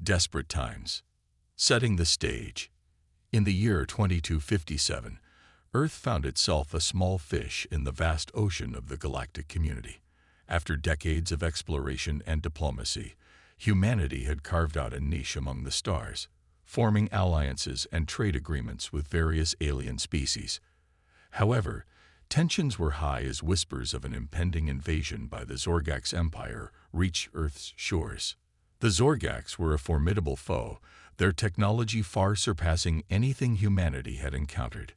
Desperate times. Setting the stage. In the year 2257, Earth found itself a small fish in the vast ocean of the galactic community. After decades of exploration and diplomacy, humanity had carved out a niche among the stars, forming alliances and trade agreements with various alien species. However, tensions were high as whispers of an impending invasion by the Zorgax Empire reached Earth's shores. The Zorgax were a formidable foe, their technology far surpassing anything humanity had encountered.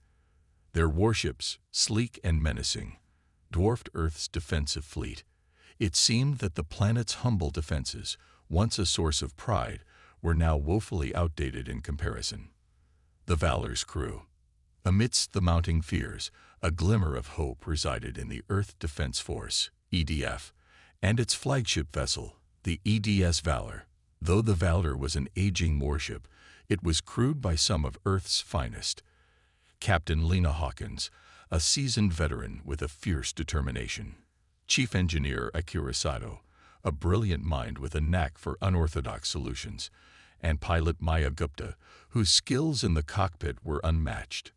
Their warships, sleek and menacing, dwarfed Earth's defensive fleet. It seemed that the planet's humble defenses, once a source of pride, were now woefully outdated in comparison. The Valor's crew. Amidst the mounting fears, a glimmer of hope resided in the Earth Defense Force, EDF, and its flagship vessel, the EDS Valor. Though the Valor was an aging warship, it was crewed by some of Earth's finest. Captain Lena Hawkins, a seasoned veteran with a fierce determination. Chief Engineer Akira Sato, a brilliant mind with a knack for unorthodox solutions. And pilot Maya Gupta, whose skills in the cockpit were unmatched.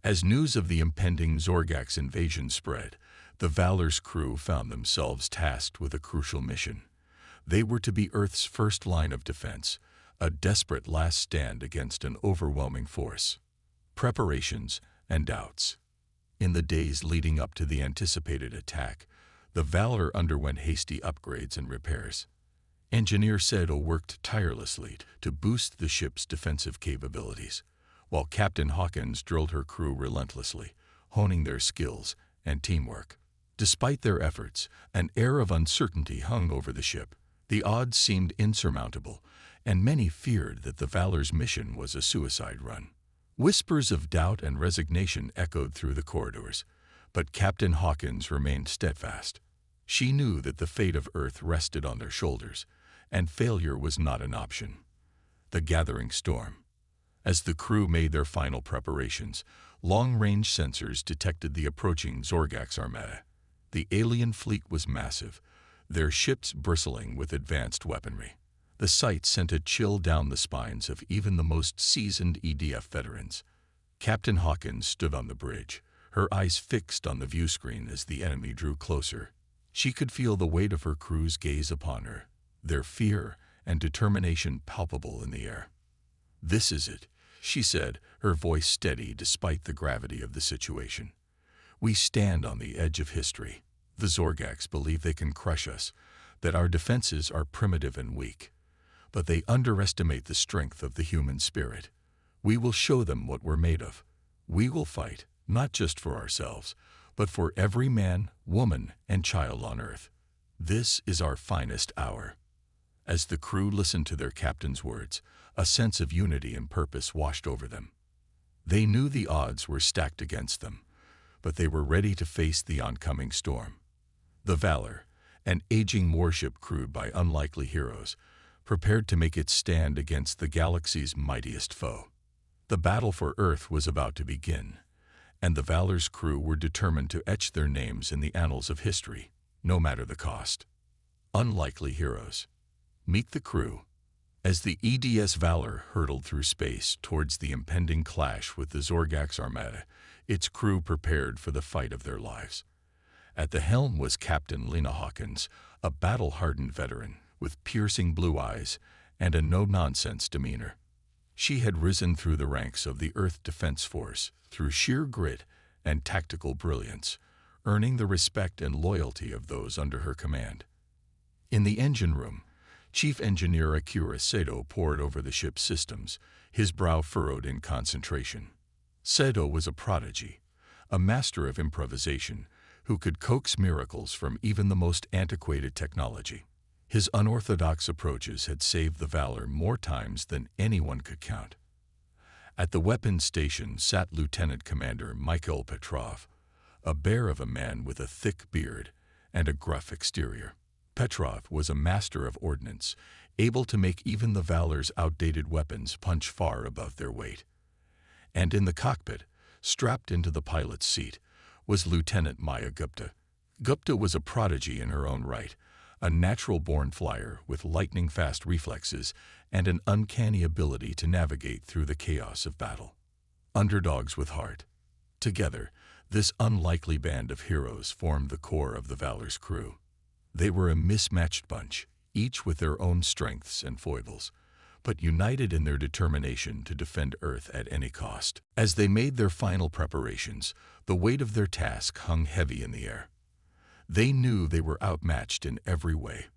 As news of the impending Zorgax invasion spread, the Valor's crew found themselves tasked with a crucial mission. They were to be Earth's first line of defense, a desperate last stand against an overwhelming force. Preparations and doubts. In the days leading up to the anticipated attack, the Valor underwent hasty upgrades and repairs. Engineer Seto worked tirelessly to boost the ship's defensive capabilities, while Captain Hawkins drilled her crew relentlessly, honing their skills and teamwork. Despite their efforts, an air of uncertainty hung over the ship. The odds seemed insurmountable, and many feared that the Valor's mission was a suicide run. Whispers of doubt and resignation echoed through the corridors, but Captain Hawkins remained steadfast. She knew that the fate of Earth rested on their shoulders, and failure was not an option. The gathering storm. As the crew made their final preparations, long-range sensors detected the approaching Zorgax armada. The alien fleet was massive, their ships bristling with advanced weaponry. The sight sent a chill down the spines of even the most seasoned EDF veterans. Captain Hawkins stood on the bridge, her eyes fixed on the viewscreen as the enemy drew closer. She could feel the weight of her crew's gaze upon her, their fear and determination palpable in the air. "This is it," she said, her voice steady despite the gravity of the situation. "We stand on the edge of history. The Zorgax believe they can crush us, that our defenses are primitive and weak. But they underestimate the strength of the human spirit. We will show them what we're made of. We will fight, not just for ourselves, but for every man, woman, and child on Earth. This is our finest hour." As the crew listened to their captain's words, a sense of unity and purpose washed over them. They knew the odds were stacked against them, but they were ready to face the oncoming storm. The Valor, an aging warship crewed by unlikely heroes, prepared to make its stand against the galaxy's mightiest foe. The battle for Earth was about to begin, and the Valor's crew were determined to etch their names in the annals of history, no matter the cost. Unlikely heroes. Meet the crew. As the EDS Valor hurtled through space towards the impending clash with the Zorgax armada, its crew prepared for the fight of their lives. At the helm was Captain Lena Hawkins, a battle-hardened veteran with piercing blue eyes and a no-nonsense demeanor. She had risen through the ranks of the Earth Defense Force through sheer grit and tactical brilliance, earning the respect and loyalty of those under her command. In the engine room, Chief Engineer Akira Sato pored over the ship's systems, his brow furrowed in concentration. Sato was a prodigy, a master of improvisation, who could coax miracles from even the most antiquated technology. His unorthodox approaches had saved the Valor more times than anyone could count. At the weapons station sat Lieutenant Commander Mikhail Petrov, a bear of a man with a thick beard and a gruff exterior. Petrov was a master of ordnance, able to make even the Valor's outdated weapons punch far above their weight. And in the cockpit, strapped into the pilot's seat, was Lieutenant Maya Gupta. Gupta was a prodigy in her own right, a natural-born flyer with lightning-fast reflexes and an uncanny ability to navigate through the chaos of battle. Underdogs with heart. Together, this unlikely band of heroes formed the core of the Valor's crew. They were a mismatched bunch, each with their own strengths and foibles, but united in their determination to defend Earth at any cost. As they made their final preparations, the weight of their task hung heavy in the air. They knew they were outmatched in every way.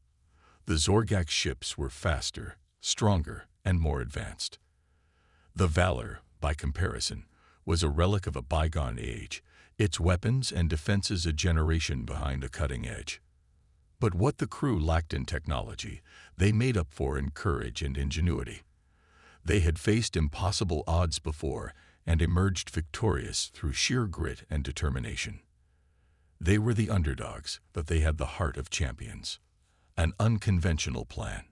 The Zorgak ships were faster, stronger, and more advanced. The Valor, by comparison, was a relic of a bygone age, its weapons and defenses a generation behind a cutting edge. But what the crew lacked in technology, they made up for in courage and ingenuity. They had faced impossible odds before and emerged victorious through sheer grit and determination. They were the underdogs, but they had the heart of champions. An unconventional plan.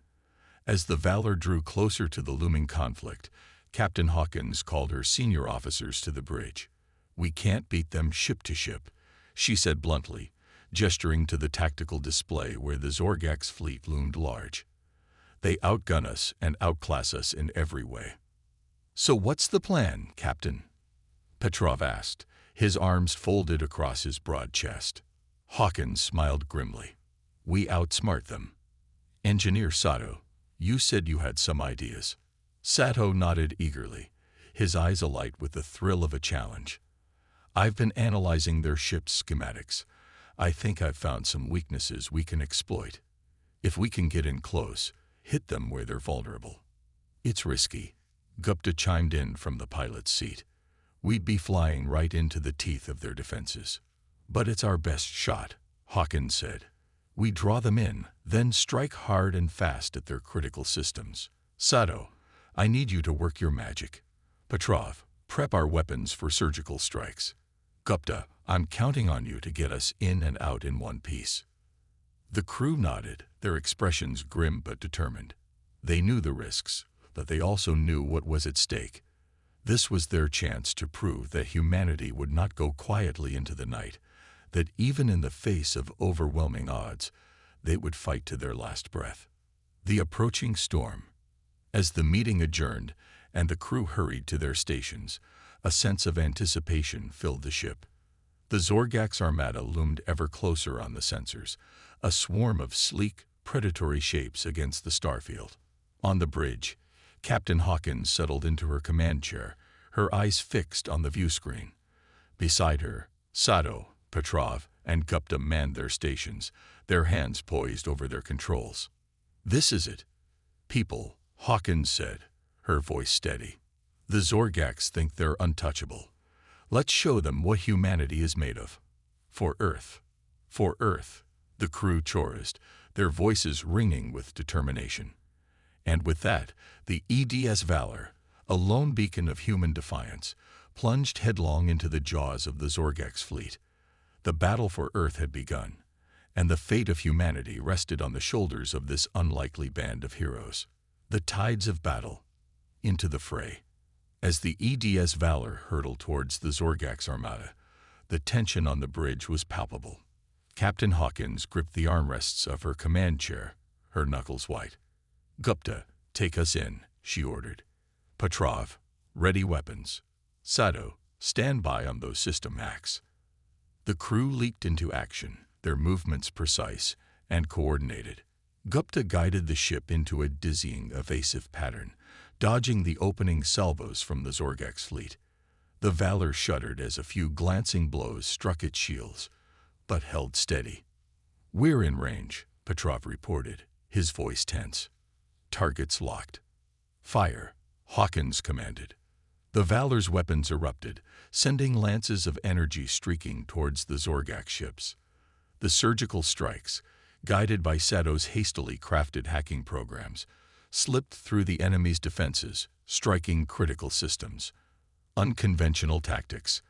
As the Valor drew closer to the looming conflict, Captain Hawkins called her senior officers to the bridge. "We can't beat them ship to ship," she said bluntly, gesturing to the tactical display where the Zorgak's fleet loomed large. "They outgun us and outclass us in every way." "So what's the plan, Captain?" Petrov asked, his arms folded across his broad chest. Hawkins smiled grimly. "We outsmart them." "Engineer Sato, you said you had some ideas." Sato nodded eagerly, his eyes alight with the thrill of a challenge. "I've been analyzing their ship's schematics. I think I've found some weaknesses we can exploit. If we can get in close, hit them where they're vulnerable." "It's risky," Gupta chimed in from the pilot's seat. "We'd be flying right into the teeth of their defenses." "But it's our best shot," Hawkins said. "We draw them in, then strike hard and fast at their critical systems." "Sato, I need you to work your magic. Petrov, prep our weapons for surgical strikes. Gupta, I'm counting on you to get us in and out in one piece." The crew nodded, their expressions grim but determined. They knew the risks, but they also knew what was at stake. This was their chance to prove that humanity would not go quietly into the night, that even in the face of overwhelming odds, they would fight to their last breath. The approaching storm. As the meeting adjourned and the crew hurried to their stations, a sense of anticipation filled the ship. The Zorgak's armada loomed ever closer on the sensors, a swarm of sleek, predatory shapes against the starfield. On the bridge, Captain Hawkins settled into her command chair, her eyes fixed on the view screen. Beside her, Sato, Petrov, and Gupta manned their stations, their hands poised over their controls. "This is it, people," Hawkins said, her voice steady. "The Zorgaks think they're untouchable. Let's show them what humanity is made of. For Earth. For Earth," the crew chorused, their voices ringing with determination. And with that, the EDS Valor, a lone beacon of human defiance, plunged headlong into the jaws of the Zorgak's fleet. The battle for Earth had begun, and the fate of humanity rested on the shoulders of this unlikely band of heroes. The tides of battle. Into the fray. As the EDS Valor hurtled towards the Zorgak's armada, the tension on the bridge was palpable. Captain Hawkins gripped the armrests of her command chair, her knuckles white. "Gupta, take us in," she ordered. "Petrov, ready weapons. Sato, stand by on those system hacks." The crew leaped into action, their movements precise and coordinated. Gupta guided the ship into a dizzying, evasive pattern, dodging the opening salvos from the Zorgak's fleet. The Valor shuddered as a few glancing blows struck its shields, but held steady. "We're in range," Petrov reported, his voice tense. "Targets locked." "Fire," Hawkins commanded. The Valor's weapons erupted, sending lances of energy streaking towards the Zorgak ships. The surgical strikes, guided by Sato's hastily crafted hacking programs, slipped through the enemy's defenses, striking critical systems. Unconventional tactics.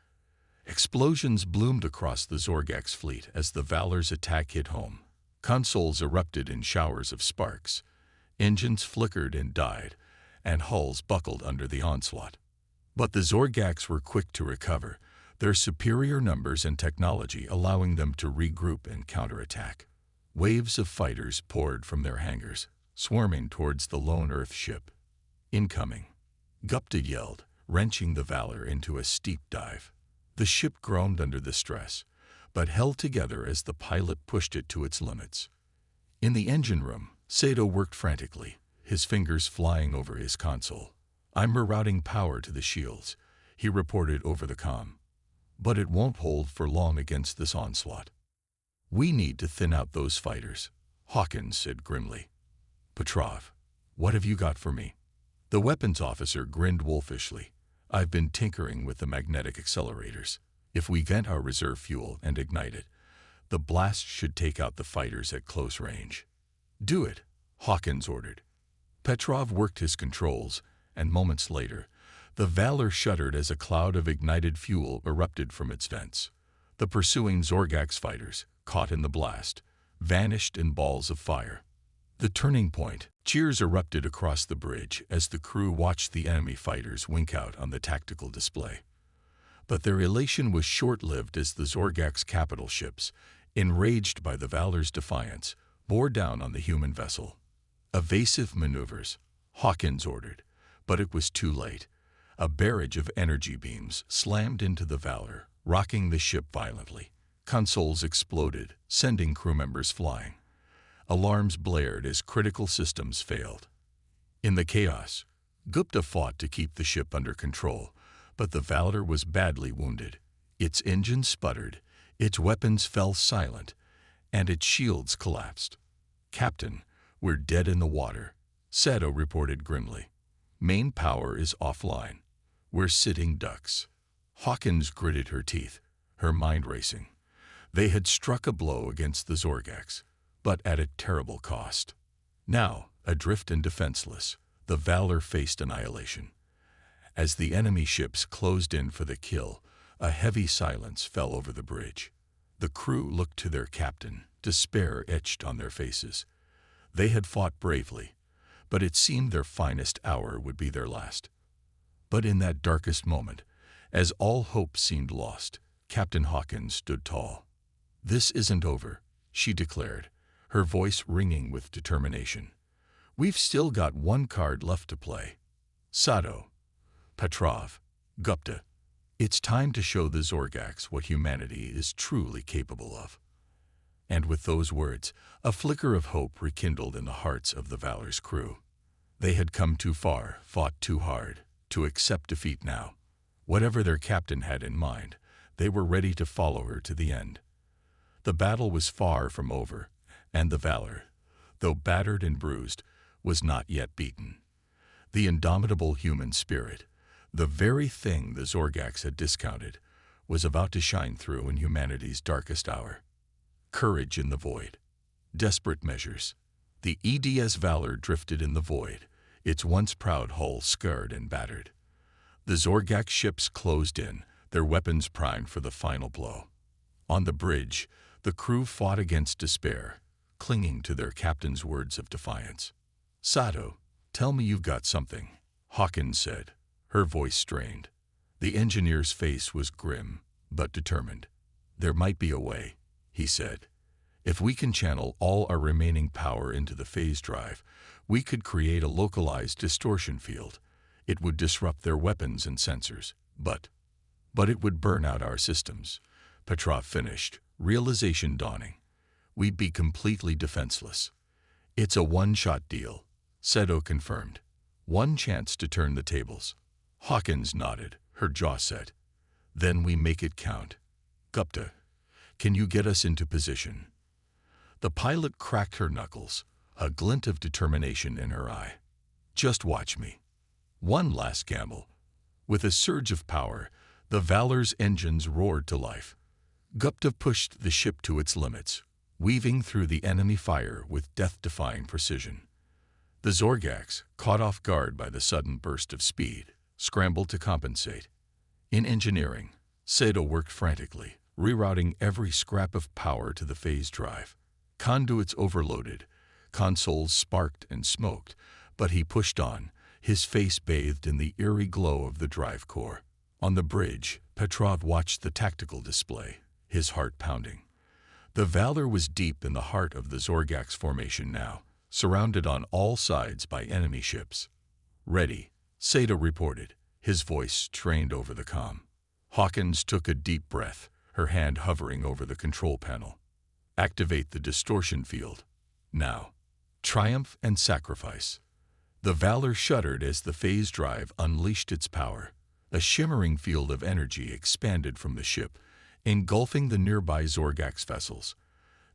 Explosions bloomed across the Zorgak's fleet as the Valor's attack hit home. Consoles erupted in showers of sparks. Engines flickered and died, and hulls buckled under the onslaught. But the Zorgaks were quick to recover, their superior numbers and technology allowing them to regroup and counterattack. Waves of fighters poured from their hangars, swarming towards the lone Earth ship. Incoming, Gupta yelled, wrenching the Valor into a steep dive. The ship groaned under the stress, but held together as the pilot pushed it to its limits. In the engine room, Sato worked frantically, his fingers flying over his console. "I'm rerouting power to the shields," he reported over the comm. "But it won't hold for long against this onslaught." "We need to thin out those fighters," Hawkins said grimly. "Petrov, what have you got for me?" The weapons officer grinned wolfishly. "I've been tinkering with the magnetic accelerators. If we vent our reserve fuel and ignite it, the blast should take out the fighters at close range." "Do it," Hawkins ordered. Petrov worked his controls, and moments later, the Valor shuddered as a cloud of ignited fuel erupted from its vents. The pursuing Zorgax fighters, caught in the blast, vanished in balls of fire. The turning point, cheers erupted across the bridge as the crew watched the enemy fighters wink out on the tactical display. But their elation was short-lived as the Zorgax capital ships, enraged by the Valor's defiance, bore down on the human vessel. "Evasive maneuvers," Hawkins ordered, but it was too late. A barrage of energy beams slammed into the Valor, rocking the ship violently. Consoles exploded, sending crew members flying. Alarms blared as critical systems failed. In the chaos, Gupta fought to keep the ship under control, but the Valor was badly wounded. Its engines sputtered, its weapons fell silent, and its shields collapsed. "Captain, we're dead in the water," Sato reported grimly. "Main power is offline. We're sitting ducks." Hawkins gritted her teeth, her mind racing. They had struck a blow against the Zorgax, but at a terrible cost. Now, adrift and defenseless, the Valor faced annihilation. As the enemy ships closed in for the kill, a heavy silence fell over the bridge. The crew looked to their captain, despair etched on their faces. They had fought bravely, but it seemed their finest hour would be their last. But in that darkest moment, as all hope seemed lost, Captain Hawkins stood tall. "This isn't over," she declared, her voice ringing with determination. "We've still got one card left to play. Sato, Petrov, Gupta, it's time to show the Zorgax what humanity is truly capable of." And with those words, a flicker of hope rekindled in the hearts of the Valor's crew. They had come too far, fought too hard, to accept defeat now. Whatever their captain had in mind, they were ready to follow her to the end. The battle was far from over, and the Valor, though battered and bruised, was not yet beaten. The indomitable human spirit, the very thing the Zorgax had discounted, was about to shine through in humanity's darkest hour. Courage in the void. Desperate measures. The EDS Valor drifted in the void, its once proud hull scarred and battered. The Zorgax ships closed in, their weapons primed for the final blow. On the bridge, the crew fought against despair, clinging to their captain's words of defiance. "Sato, tell me you've got something," Hawkins said, her voice strained. The engineer's face was grim, but determined. "There might be a way," he said. "If we can channel all our remaining power into the phase drive, we could create a localized distortion field. It would disrupt their weapons and sensors, but it would burn out our systems," Petrov finished, realization dawning. "We'd be completely defenseless." "It's a one-shot deal," Sato confirmed. "One chance to turn the tables." Hawkins nodded, her jaw set. "Then we make it count. Gupta, can you get us into position?" The pilot cracked her knuckles, a glint of determination in her eye. "Just watch me." One last gamble. With a surge of power, the Valor's engines roared to life. Gupta pushed the ship to its limits, weaving through the enemy fire with death-defying precision. The Zorgax, caught off guard by the sudden burst of speed, scrambled to compensate. In engineering, Sato worked frantically, rerouting every scrap of power to the phase drive. Conduits overloaded, consoles sparked and smoked, but he pushed on, his face bathed in the eerie glow of the drive core. On the bridge, Petrov watched the tactical display, his heart pounding. The Valor was deep in the heart of the Zorgax formation now, surrounded on all sides by enemy ships. "Ready," Sato reported, his voice trained over the comm. Hawkins took a deep breath, her hand hovering over the control panel. "Activate the distortion field. Now." Triumph and sacrifice. The Valor shuddered as the phase drive unleashed its power. A shimmering field of energy expanded from the ship, engulfing the nearby Zorgax vessels.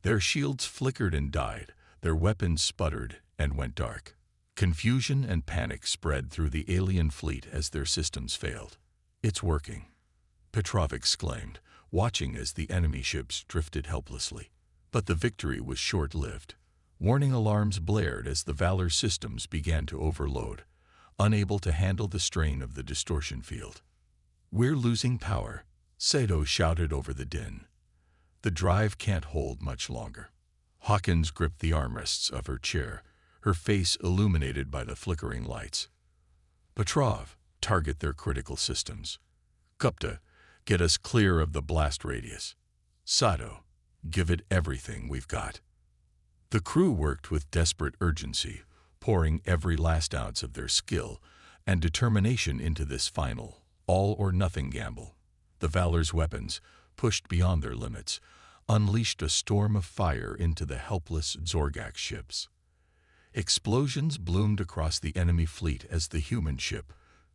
Their shields flickered and died, their weapons sputtered and went dark. Confusion and panic spread through the alien fleet as their systems failed. "It's working," Petrov exclaimed, watching as the enemy ships drifted helplessly. But the victory was short-lived. Warning alarms blared as the Valor's systems began to overload, unable to handle the strain of the distortion field. "We're losing power," Sato shouted over the din. "The drive can't hold much longer." Hawkins gripped the armrests of her chair, her face illuminated by the flickering lights. "Petrov, target their critical systems. Gupta, get us clear of the blast radius. Sato, give it everything we've got." The crew worked with desperate urgency, pouring every last ounce of their skill and determination into this final, all-or-nothing gamble. The Valor's weapons, pushed beyond their limits, unleashed a storm of fire into the helpless Zorgax ships. Explosions bloomed across the enemy fleet as the human ship,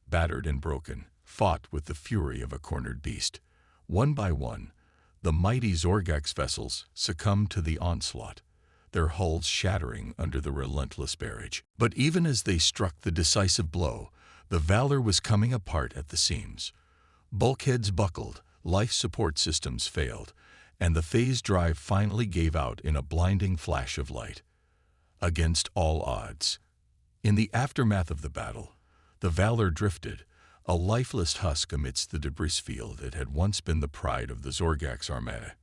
battered and broken, fought with the fury of a cornered beast. One by one, the mighty Zorgax vessels succumbed to the onslaught, their hulls shattering under the relentless barrage. But even as they struck the decisive blow, the Valor was coming apart at the seams. Bulkheads buckled, life support systems failed, and the phase drive finally gave out in a blinding flash of light. Against all odds. In the aftermath of the battle, the Valor drifted, a lifeless husk amidst the debris field that had once been the pride of the Zorgax armada.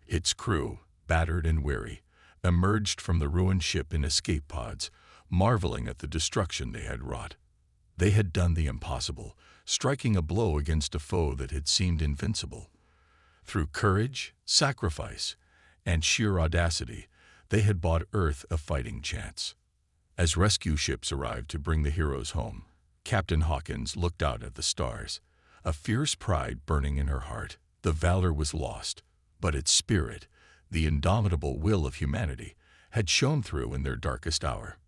Its crew, battered and weary, emerged from the ruined ship in escape pods, marveling at the destruction they had wrought. They had done the impossible, striking a blow against a foe that had seemed invincible. Through courage, sacrifice, and sheer audacity, they had bought Earth a fighting chance. As rescue ships arrived to bring the heroes home, Captain Hawkins looked out at the stars, a fierce pride burning in her heart. The Valor was lost, but its spirit, the indomitable will of humanity, had shone through in their darkest hour.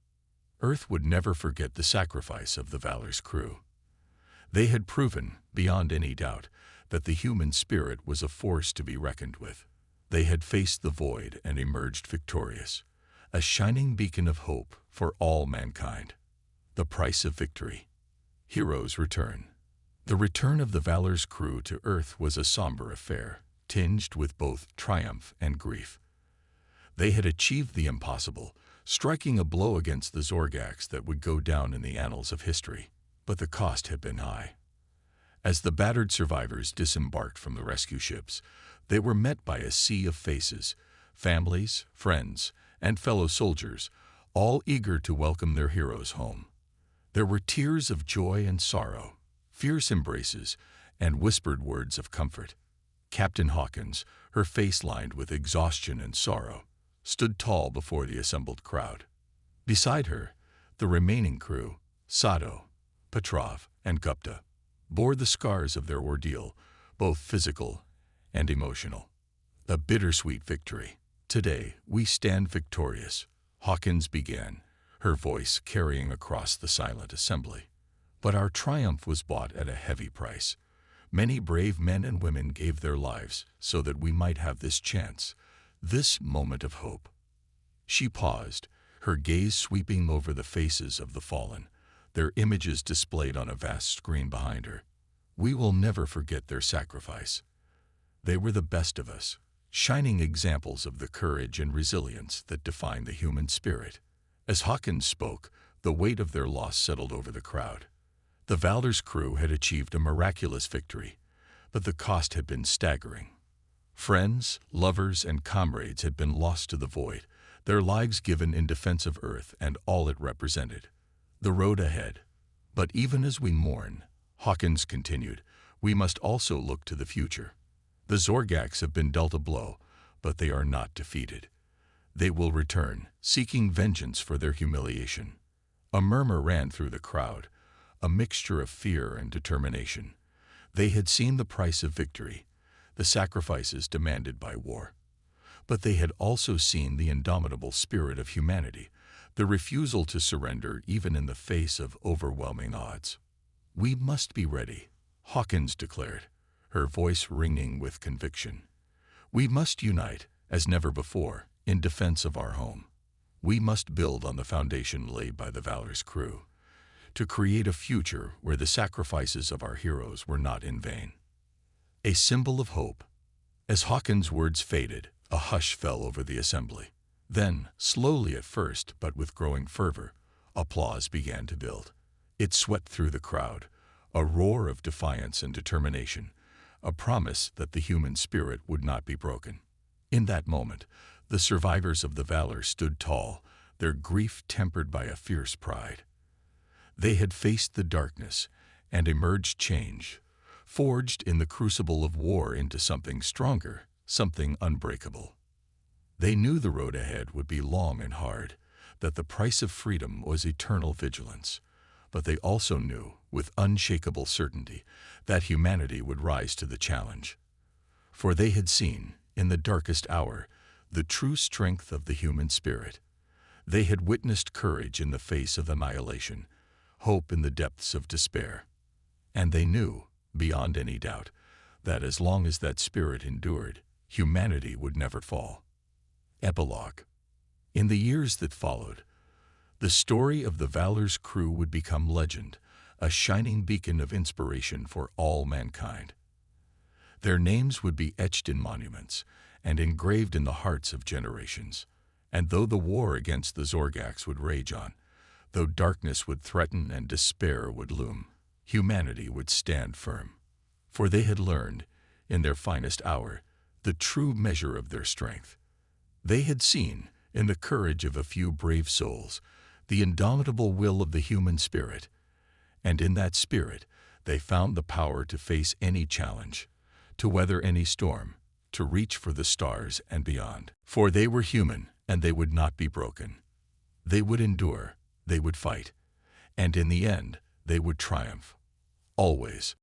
Earth would never forget the sacrifice of the Valor's crew. They had proven, beyond any doubt, that the human spirit was a force to be reckoned with. They had faced the void and emerged victorious, a shining beacon of hope for all mankind. The price of victory. Heroes return. The return of the Valor's crew to Earth was a somber affair, tinged with both triumph and grief. They had achieved the impossible, striking a blow against the Zorgax that would go down in the annals of history, but the cost had been high. As the battered survivors disembarked from the rescue ships, they were met by a sea of faces, families, friends, and fellow soldiers, all eager to welcome their heroes home. There were tears of joy and sorrow, fierce embraces, and whispered words of comfort. Captain Hawkins, her face lined with exhaustion and sorrow, stood tall before the assembled crowd. Beside her, the remaining crew, Sato, Petrov, and Gupta, bore the scars of their ordeal, both physical and emotional. A bittersweet victory. "Today, we stand victorious," Hawkins began, her voice carrying across the silent assembly. "But our triumph was bought at a heavy price. Many brave men and women gave their lives so that we might have this chance, this moment of hope." She paused, her gaze sweeping over the faces of the fallen, their images displayed on a vast screen behind her. "We will never forget their sacrifice. They were the best of us, shining examples of the courage and resilience that define the human spirit." As Hawkins spoke, the weight of their loss settled over the crowd. The Valor's crew had achieved a miraculous victory, but the cost had been staggering. Friends, lovers, and comrades had been lost to the void, their lives given in defense of Earth and all it represented. The road ahead. But even as we mourn, Hawkins continued, we must also look to the future. The Zorgax have been dealt a blow, but they are not defeated. They will return, seeking vengeance for their humiliation. A murmur ran through the crowd, a mixture of fear and determination. They had seen the price of victory, the sacrifices demanded by war. But they had also seen the indomitable spirit of humanity, the refusal to surrender even in the face of overwhelming odds. "We must be ready," Hawkins declared, her voice ringing with conviction. "We must unite, as never before, in defense of our home. We must build on the foundation laid by the Valor's crew, to create a future where the sacrifices of our heroes were not in vain." A symbol of hope. As Hawkins' words faded, a hush fell over the assembly. Then, slowly at first, but with growing fervor, applause began to build. It swept through the crowd, a roar of defiance and determination, a promise that the human spirit would not be broken. In that moment, the survivors of the Valor stood tall, their grief tempered by a fierce pride. They had faced the darkness and emerged changed, forged in the crucible of war into something stronger, something unbreakable. They knew the road ahead would be long and hard, that the price of freedom was eternal vigilance. But they also knew, with unshakable certainty, that humanity would rise to the challenge. For they had seen, in the darkest hour, the true strength of the human spirit. They had witnessed courage in the face of annihilation, hope in the depths of despair. And they knew, beyond any doubt, that as long as that spirit endured, humanity would never fall. Epilogue. In the years that followed, the story of the Valor's crew would become legend, a shining beacon of inspiration for all mankind. Their names would be etched in monuments and engraved in the hearts of generations. And though the war against the Zorgax would rage on, though darkness would threaten and despair would loom, humanity would stand firm. For they had learned, in their finest hour, the true measure of their strength. They had seen, in the courage of a few brave souls, the indomitable will of the human spirit. And in that spirit, they found the power to face any challenge, to weather any storm, to reach for the stars and beyond. For they were human, and they would not be broken. They would endure, they would fight, and in the end, they would triumph. Always.